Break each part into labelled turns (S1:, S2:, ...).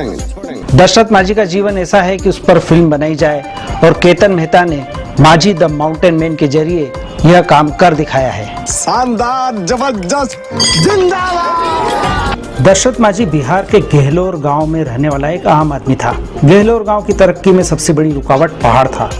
S1: छोड़ेंगे।
S2: दशरथ माझी का जीवन ऐसा है कि उस पर फिल्म बनाई जाए और केतन मेहता ने माझी द माउंटेन मैन के जरिए यह काम कर दिखाया है।
S1: शानदार, जबरदस्त, जिंदाबाद।
S2: दशरथ माझी बिहार के गेहलोर गांव में रहने वाला एक आम आदमी था। गेहलोर गांव की तरक्की में सबसे बड़ी रुकावट पहाड़ था।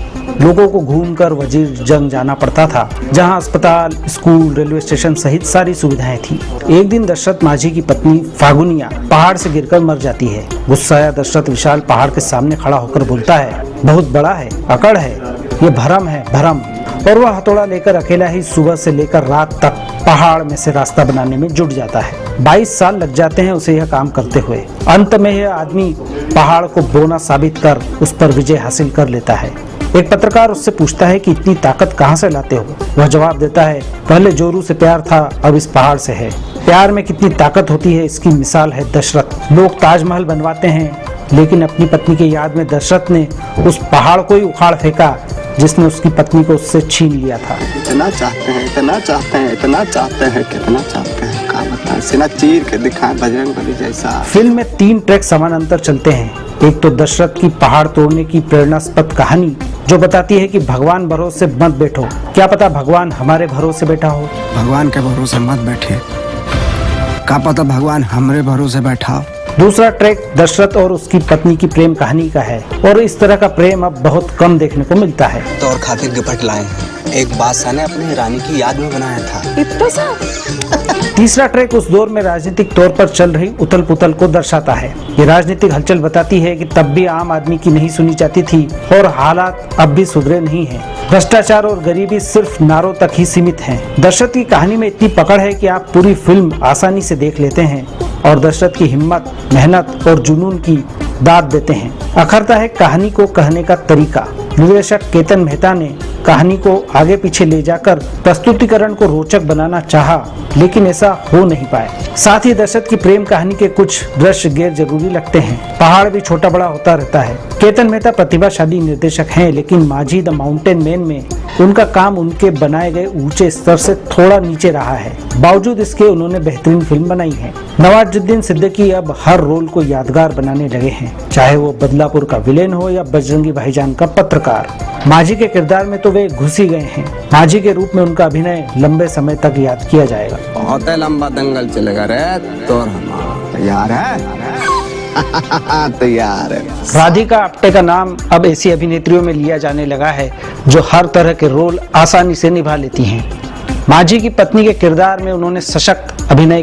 S2: लोगों को घूमकर वजीर जंग जाना पड़ता था, जहां अस्पताल, स्कूल, रेलवे स्टेशन सहित सारी सुविधाएं थी। एक दिन दशरथ माझी की पत्नी फागुनिया पहाड़ से गिरकर मर जाती है। गुस्साया दशरथ विशाल पहाड़ के सामने खड़ा होकर बोलता है, बहुत बड़ा है, अकड़ है, ये भरम है, भरम। और वह हथौड़ा लेकर अकेला ही सुबह से लेकर रात तक पहाड़ में से रास्ता बनाने में जुट जाता है। 22 साल लग जाते हैं उसे यह काम करते हुए। अंत में यह आदमी पहाड़ को बोना साबित कर उस पर विजय हासिल कर लेता है। एक पत्रकार उससे पूछता है कि इतनी ताकत कहां से लाते हो? वह जवाब देता है, पहले जोरू से प्यार था, अब इस पहाड़ से है। प्यार में कितनी ताकत होती है, इसकी मिसाल है दशरथ। लोग ताजमहल बनवाते हैं, लेकिन अपनी पत्नी की याद में दशरथ ने उस पहाड़ को ही उखाड़ फेंका जिसने उसकी पत्नी को उससे छीन लिया था।
S1: इतना चाहते हैं, इतना चाहते हैं, इतना चाहते हैं, कितना चाहते हैं, क्या बताएं, सीना चीर के दिखाएं बजरंगबली जैसा।
S2: फिल्म में 3 ट्रैक समानांतर चलते हैं। एक तो दशरथ की पहाड़ तोड़ने की प्रेरणास्पद कहानी, जो बताती है कि भगवान भरोसे मत बैठो, क्या पता भगवान हमारे भरोसे बैठा हो।
S1: भगवान के भरोसे मत बैठे, क्या पता भगवान हमारे भरोसे बैठा हो।
S2: दूसरा ट्रैक दशरथ और उसकी पत्नी की प्रेम कहानी का है, और इस तरह का प्रेम अब बहुत कम देखने को मिलता है।
S3: तौर खातिर गिफ्ट लाए हैं, एक बादशाह ने अपनी रानी की याद में बनाया था।
S4: इतना सा?
S2: तीसरा ट्रैक उस दौर में राजनीतिक तौर पर चल रही उथल पुथल को दर्शाता है। ये राजनीतिक हलचल बताती है कि तब भी आम आदमी की नहीं सुनी जाती थी और हालात अब भी सुधरे नहीं हैं। भ्रष्टाचार और गरीबी सिर्फ नारों तक ही सीमित हैं। दशरथ की कहानी में इतनी पकड़ है कि आप पूरी फिल्म आसानी से देख लेते हैं और दशरथ की हिम्मत, मेहनत और जुनून की दाद देते हैं। अखरता है कहानी को कहने का तरीका। निर्देशक केतन मेहता ने कहानी को आगे पीछे ले जाकर प्रस्तुतिकरण को रोचक बनाना चाहा, लेकिन ऐसा हो नहीं पाया। साथ ही दशरथ की प्रेम कहानी के कुछ दृश्य गैर जरूरी लगते हैं। पहाड़ भी छोटा बड़ा होता रहता है। केतन मेहता प्रतिभाशाली निर्देशक हैं, लेकिन माझी द माउंटेन मैन में उनका काम उनके बनाए गए ऊंचे स्तर से थोड़ा नीचे रहा है। बावजूद इसके उन्होंने बेहतरीन फिल्म बनाई है। नवाजुद्दीन सिद्दीकी अब हर रोल को यादगार बनाने लगे हैं, चाहे वो बदलापुर का विलेन हो या बजरंगी भाईजान का पत्रकार। माझी के किरदार में तो वे घुस ही गए हैं। माझी के रूप में उनका अभिनय लंबे समय तक याद किया जाएगा।
S1: बहुत लंबा दंगल चलेगा रे, तो तैयार है? तैयार है।
S2: राधिका आप्टे का नाम अब ऐसी अभिनेत्रियों में लिया जाने लगा है जो हर तरह के रोल आसानी से निभा लेती हैं। माझी की पत्नी के किरदार में उन्होंने सशक्त अभिनय